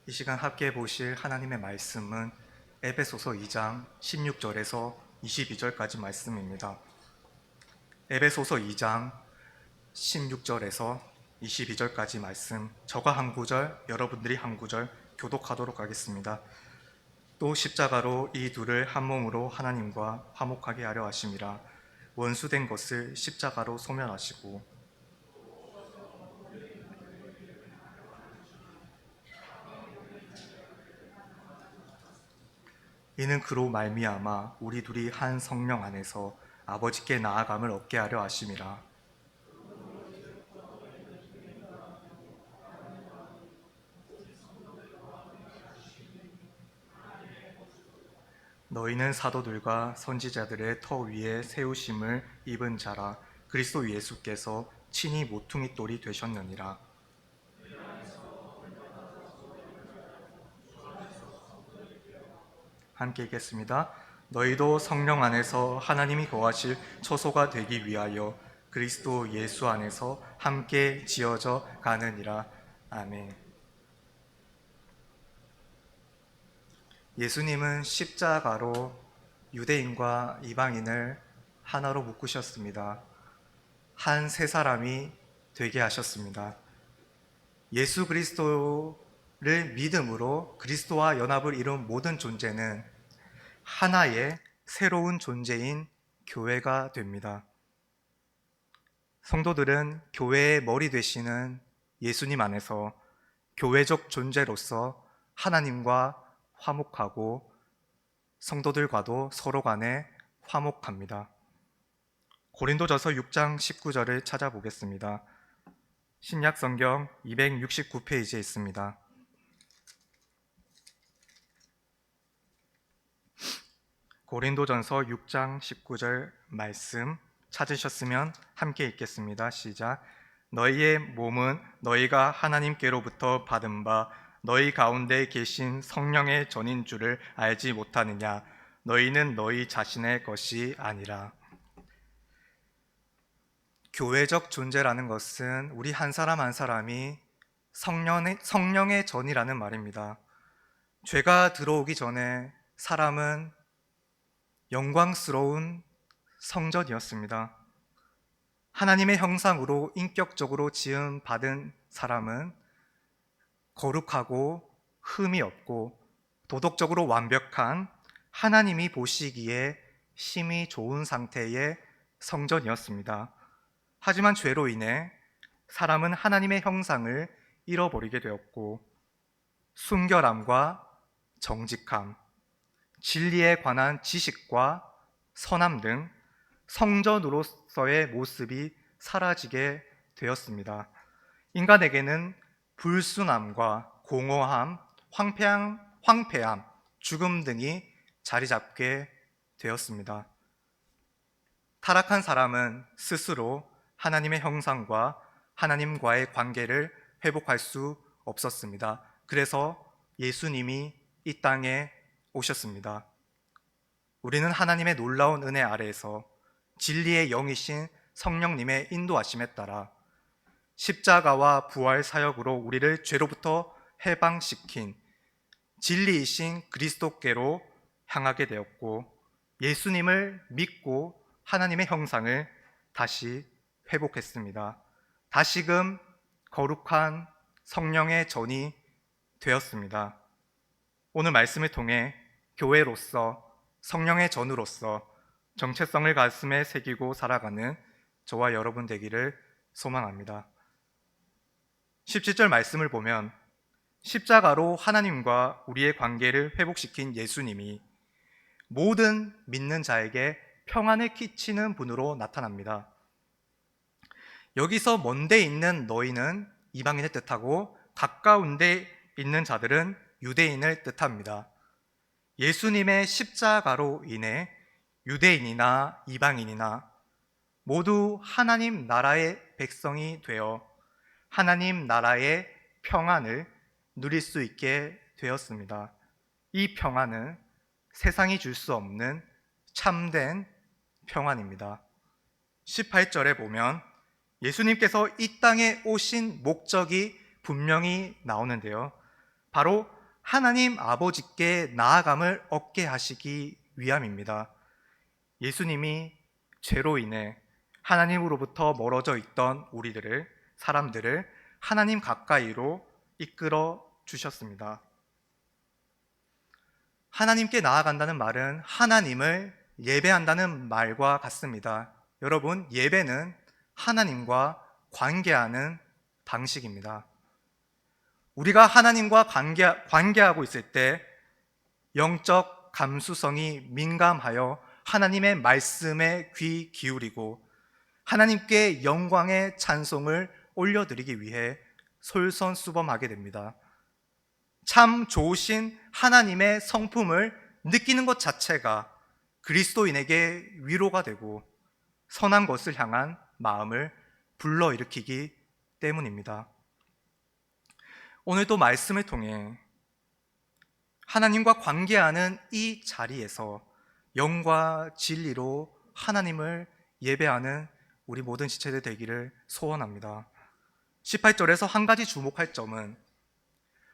이 시간 함께 보실 하나님의 말씀은 에베소서 2장 16절에서 22절까지 말씀입니다. 에베소서 2장 16절에서 22절까지 말씀, 저가 한 구절, 여러분들이 한 구절 교독하도록 하겠습니다. 또 십자가로 이 둘을 한 몸으로 하나님과 화목하게 하려 하심이라. 원수된 것을 십자가로 소멸하시고 이는 그로 말미암아 우리 둘이 한 성령 안에서 아버지께 나아감을 얻게 하려 하심이라. 너희는 사도들과 선지자들의 터 위에 세우심을 입은 자라. 그리스도 예수께서 친히 모퉁이 돌이 되셨느니라. 함께 읽겠습니다. 너희도 성령 안에서 하나님이 거하실 처소가 되기 위하여 그리스도 예수 안에서 함께 지어져 가느니라. 아멘. 예수님은 십자가로 유대인과 이방인을 하나로 묶으셨습니다. 한 세 사람이 되게 하셨습니다. 예수 그리스도를 믿음으로 그리스도와 연합을 이룬 모든 존재는 하나의 새로운 존재인 교회가 됩니다. 성도들은 교회의 머리 되시는 예수님 안에서 교회적 존재로서 하나님과 화목하고 성도들과도 서로 간에 화목합니다. 고린도전서 6장 19절을 찾아보겠습니다. 신약 성경 269페이지에 있습니다. 고린도전서 6장 19절 말씀 찾으셨으면 함께 읽겠습니다. 시작. 너희의 몸은 너희가 하나님께로부터 받은 바 너희 가운데 계신 성령의 전인 줄을 알지 못하느냐. 너희는 너희 자신의 것이 아니라. 교회적 존재라는 것은 우리 한 사람 한 사람이 성령의 전이라는 말입니다. 죄가 들어오기 전에 사람은 영광스러운 성전이었습니다. 하나님의 형상으로 인격적으로 지음 받은 사람은 거룩하고 흠이 없고 도덕적으로 완벽한 하나님이 보시기에 심히 좋은 상태의 성전이었습니다. 하지만 죄로 인해 사람은 하나님의 형상을 잃어버리게 되었고 순결함과 정직함, 진리에 관한 지식과 선함 등 성전으로서의 모습이 사라지게 되었습니다. 인간에게는 불순함과 공허함, 황폐함, 죽음 등이 자리 잡게 되었습니다. 타락한 사람은 스스로 하나님의 형상과 하나님과의 관계를 회복할 수 없었습니다. 그래서 예수님이 이 땅에 오셨습니다. 우리는 하나님의 놀라운 은혜 아래에서 진리의 영이신 성령님의 인도하심에 따라 십자가와 부활 사역으로 우리를 죄로부터 해방시킨 진리이신 그리스도께로 향하게 되었고 예수님을 믿고 하나님의 형상을 다시 회복했습니다. 다시금 거룩한 성령의 전이 되었습니다. 오늘 말씀을 통해 교회로서 성령의 전으로서 정체성을 가슴에 새기고 살아가는 저와 여러분 되기를 소망합니다. 17절 말씀을 보면 십자가로 하나님과 우리의 관계를 회복시킨 예수님이 모든 믿는 자에게 평안을 끼치는 분으로 나타납니다. 여기서 먼데 있는 너희는 이방인을 뜻하고 가까운 데 있는 자들은 유대인을 뜻합니다. 예수님의 십자가로 인해 유대인이나 이방인이나 모두 하나님 나라의 백성이 되어 하나님 나라의 평안을 누릴 수 있게 되었습니다. 이 평안은 세상이 줄 수 없는 참된 평안입니다. 18절에 보면 예수님께서 이 땅에 오신 목적이 분명히 나오는데요. 바로 하나님 아버지께 나아감을 얻게 하시기 위함입니다. 예수님이 죄로 인해 하나님으로부터 멀어져 있던 사람들을 하나님 가까이로 이끌어 주셨습니다. 하나님께 나아간다는 말은 하나님을 예배한다는 말과 같습니다. 여러분, 예배는 하나님과 관계하는 방식입니다. 우리가 하나님과 관계하고 있을 때 영적 감수성이 민감하여 하나님의 말씀에 귀 기울이고 하나님께 영광의 찬송을 올려드리기 위해 솔선수범하게 됩니다. 참 좋으신 하나님의 성품을 느끼는 것 자체가 그리스도인에게 위로가 되고 선한 것을 향한 마음을 불러일으키기 때문입니다. 오늘도 말씀을 통해 하나님과 관계하는 이 자리에서 영과 진리로 하나님을 예배하는 우리 모든 지체들 되기를 소원합니다. 18절에서 한 가지 주목할 점은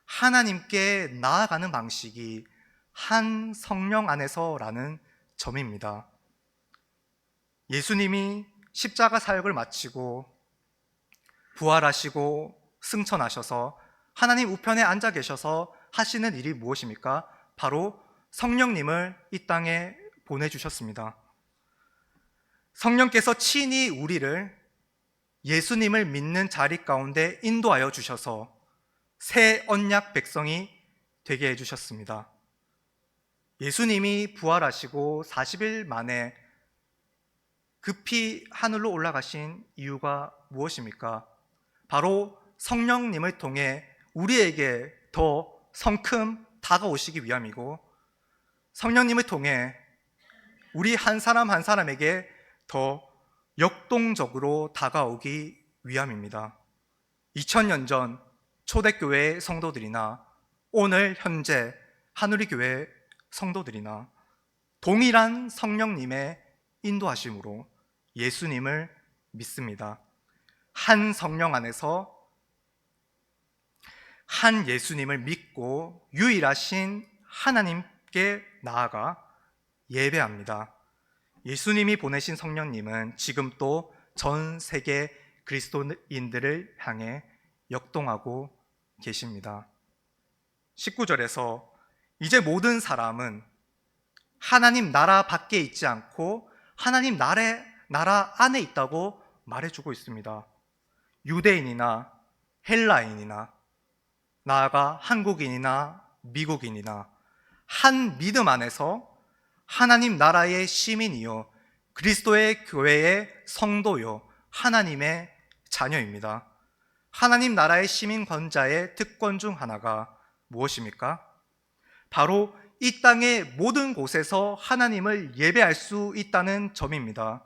하나님께 나아가는 방식이 한 성령 안에서라는 점입니다. 예수님이 십자가 사역을 마치고 부활하시고 승천하셔서 하나님 우편에 앉아 계셔서 하시는 일이 무엇입니까? 바로 성령님을 이 땅에 보내주셨습니다. 성령께서 친히 우리를 예수님을 믿는 자리 가운데 인도하여 주셔서 새 언약 백성이 되게 해주셨습니다. 예수님이 부활하시고 40일 만에 급히 하늘로 올라가신 이유가 무엇입니까? 바로 성령님을 통해 우리에게 더 성큼 다가오시기 위함이고 성령님을 통해 우리 한 사람 한 사람에게 더 역동적으로 다가오기 위함입니다. 2000년 전 초대교회 성도들이나 오늘 현재 한우리교회 성도들이나 동일한 성령님의 인도하심으로 예수님을 믿습니다. 한 성령 안에서 한 예수님을 믿고 유일하신 하나님께 나아가 예배합니다. 예수님이 보내신 성령님은 지금 또 전 세계 그리스도인들을 향해 역동하고 계십니다. 19절에서 이제 모든 사람은 하나님 나라 밖에 있지 않고 하나님 나라 안에 있다고 말해주고 있습니다. 유대인이나 헬라인이나 나아가 한국인이나 미국인이나 한 믿음 안에서 하나님 나라의 시민이요 그리스도의 교회의 성도요 하나님의 자녀입니다. 하나님 나라의 시민권자의 특권 중 하나가 무엇입니까? 바로 이 땅의 모든 곳에서 하나님을 예배할 수 있다는 점입니다.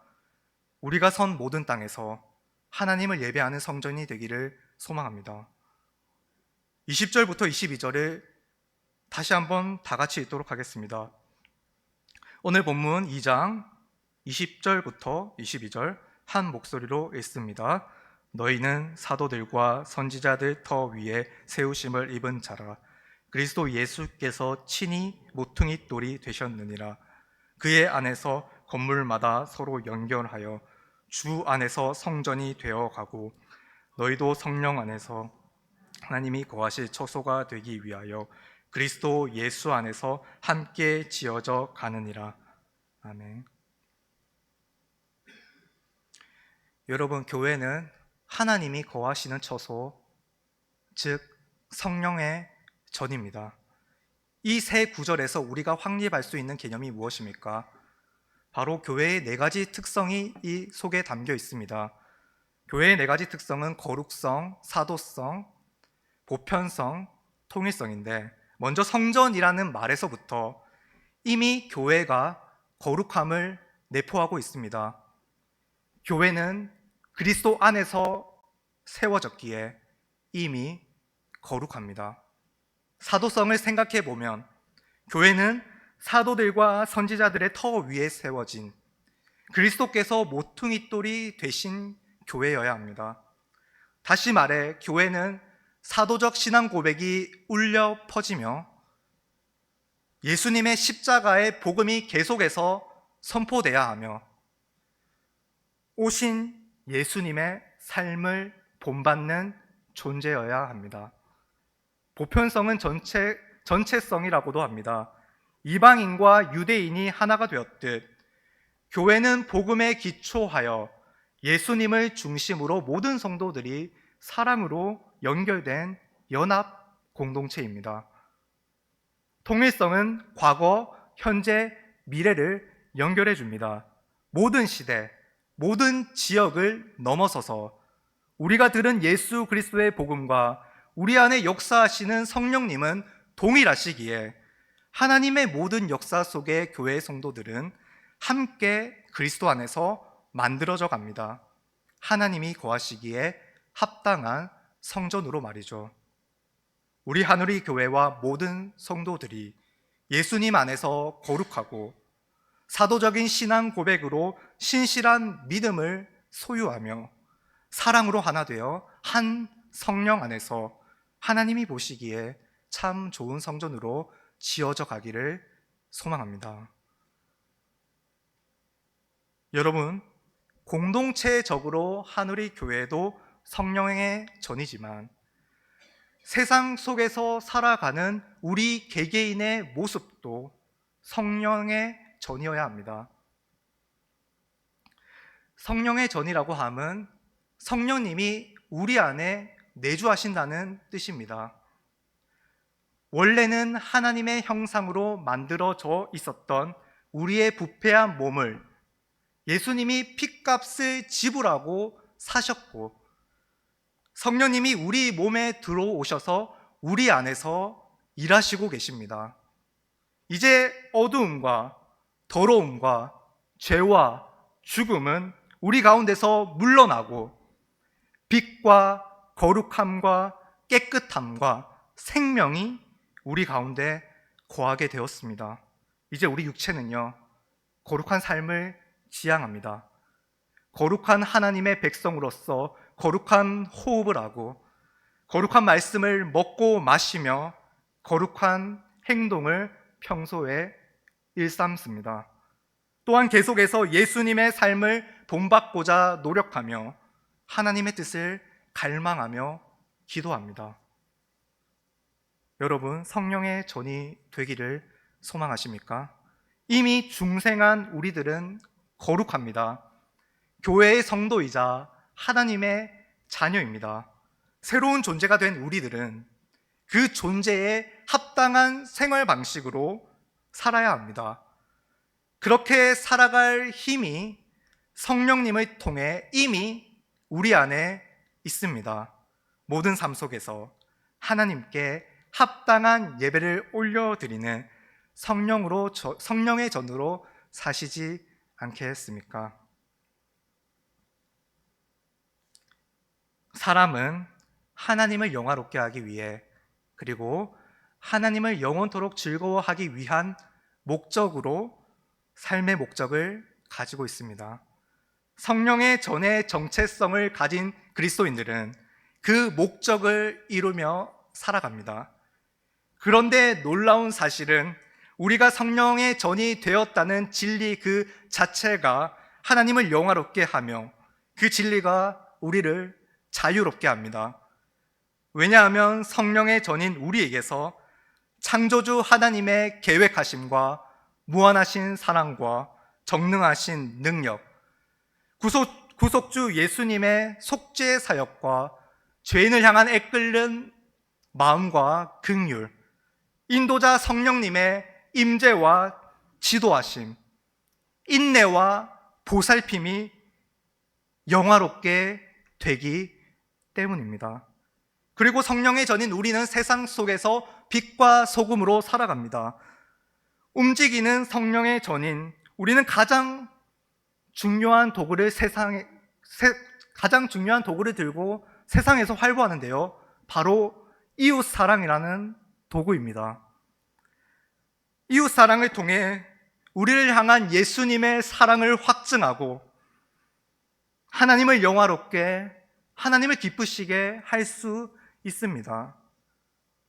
우리가 선 모든 땅에서 하나님을 예배하는 성전이 되기를 소망합니다. 20절부터 22절을 다시 한번 다 같이 읽도록 하겠습니다. 오늘 본문 2장 20절부터 22절 한 목소리로 읽습니다. 너희는 사도들과 선지자들 터 위에 세우심을 입은 자라. 그리스도 예수께서 친히 모퉁이 돌이 되셨느니라. 그의 안에서 건물마다 서로 연결하여 주 안에서 성전이 되어가고 너희도 성령 안에서 하나님이 거하실 처소가 되기 위하여 그리스도 예수 안에서 함께 지어져 가느니라. 아멘. 여러분, 교회는 하나님이 거하시는 처소, 즉 성령의 전입니다. 이 세 구절에서 우리가 확립할 수 있는 개념이 무엇입니까? 바로 교회의 네 가지 특성이 이 속에 담겨 있습니다. 교회의 네 가지 특성은 거룩성, 사도성, 보편성, 통일성인데 먼저 성전이라는 말에서부터 이미 교회가 거룩함을 내포하고 있습니다. 교회는 그리스도 안에서 세워졌기에 이미 거룩합니다. 사도성을 생각해 보면 교회는 사도들과 선지자들의 터 위에 세워진 그리스도께서 모퉁이 돌이 되신 교회여야 합니다. 다시 말해 교회는 사도적 신앙 고백이 울려 퍼지며 예수님의 십자가의 복음이 계속해서 선포돼야 하며 오신 예수님의 삶을 본받는 존재여야 합니다. 보편성은 전체성이라고도 합니다. 이방인과 유대인이 하나가 되었듯 교회는 복음에 기초하여 예수님을 중심으로 모든 성도들이 사랑으로 연결된 연합 공동체입니다. 통일성은 과거, 현재, 미래를 연결해 줍니다. 모든 시대, 모든 지역을 넘어서서 우리가 들은 예수 그리스도의 복음과 우리 안에 역사하시는 성령님은 동일하시기에 하나님의 모든 역사 속의 교회의 성도들은 함께 그리스도 안에서 만들어져 갑니다. 하나님이 거하시기에 합당한 성전으로 말이죠. 우리 하늘의 교회와 모든 성도들이 예수님 안에서 거룩하고 사도적인 신앙 고백으로 신실한 믿음을 소유하며 사랑으로 하나 되어 한 성령 안에서 하나님이 보시기에 참 좋은 성전으로 지어져 가기를 소망합니다. 여러분, 공동체적으로 하늘의 교회도 성령의 전이지만 세상 속에서 살아가는 우리 개개인의 모습도 성령의 전이어야 합니다. 성령의 전이라고 함은 성령님이 우리 안에 내주하신다는 뜻입니다. 원래는 하나님의 형상으로 만들어져 있었던 우리의 부패한 몸을 예수님이 핏값을 지불하고 사셨고 성령님이 우리 몸에 들어오셔서 우리 안에서 일하시고 계십니다. 이제 어두움과 더러움과 죄와 죽음은 우리 가운데서 물러나고 빛과 거룩함과 깨끗함과 생명이 우리 가운데 거하게 되었습니다. 이제 우리 육체는요, 거룩한 삶을 지향합니다. 거룩한 하나님의 백성으로서 거룩한 호흡을 하고 거룩한 말씀을 먹고 마시며 거룩한 행동을 평소에 일삼습니다. 또한 계속해서 예수님의 삶을 본받고자 노력하며 하나님의 뜻을 갈망하며 기도합니다. 여러분, 성령의 전이 되기를 소망하십니까? 이미 중생한 우리들은 거룩합니다. 교회의 성도이자 하나님의 자녀입니다. 새로운 존재가 된 우리들은 그 존재에 합당한 생활 방식으로 살아야 합니다. 그렇게 살아갈 힘이 성령님을 통해 이미 우리 안에 있습니다. 모든 삶 속에서 하나님께 합당한 예배를 올려드리는 성령의 전으로 사시지 않겠습니까? 사람은 하나님을 영화롭게 하기 위해 그리고 하나님을 영원토록 즐거워하기 위한 목적으로 삶의 목적을 가지고 있습니다. 성령의 전의 정체성을 가진 그리스도인들은 그 목적을 이루며 살아갑니다. 그런데 놀라운 사실은 우리가 성령의 전이 되었다는 진리 그 자체가 하나님을 영화롭게 하며 그 진리가 우리를 자유롭게 합니다. 왜냐하면 성령의 전인 우리에게서 창조주 하나님의 계획하심과 무한하신 사랑과 정능하신 능력, 구속주 예수님의 속죄 사역과 죄인을 향한 애끓는 마음과 긍휼, 인도자 성령님의 임재와 지도하심, 인내와 보살핌이 영화롭게 되기 때문입니다. 그리고 성령의 전인 우리는 세상 속에서 빛과 소금으로 살아갑니다. 움직이는 성령의 전인 우리는 가장 중요한 도구를 들고 세상에서 활보하는데요, 바로 이웃 사랑이라는 도구입니다. 이웃 사랑을 통해 우리를 향한 예수님의 사랑을 확증하고 하나님을 영화롭게, 하나님을 기쁘시게 할 수 있습니다.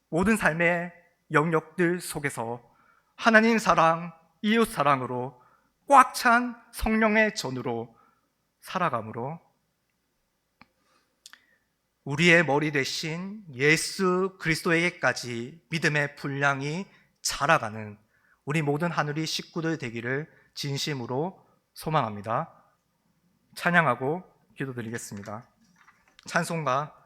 모든 삶의 영역들 속에서 하나님 사랑, 이웃 사랑으로 꽉 찬 성령의 전으로 살아감으로 우리의 머리 대신 예수 그리스도에게까지 믿음의 분량이 자라가는 우리 모든 하늘이 식구들 되기를 진심으로 소망합니다. 찬양하고 기도드리겠습니다. 찬송가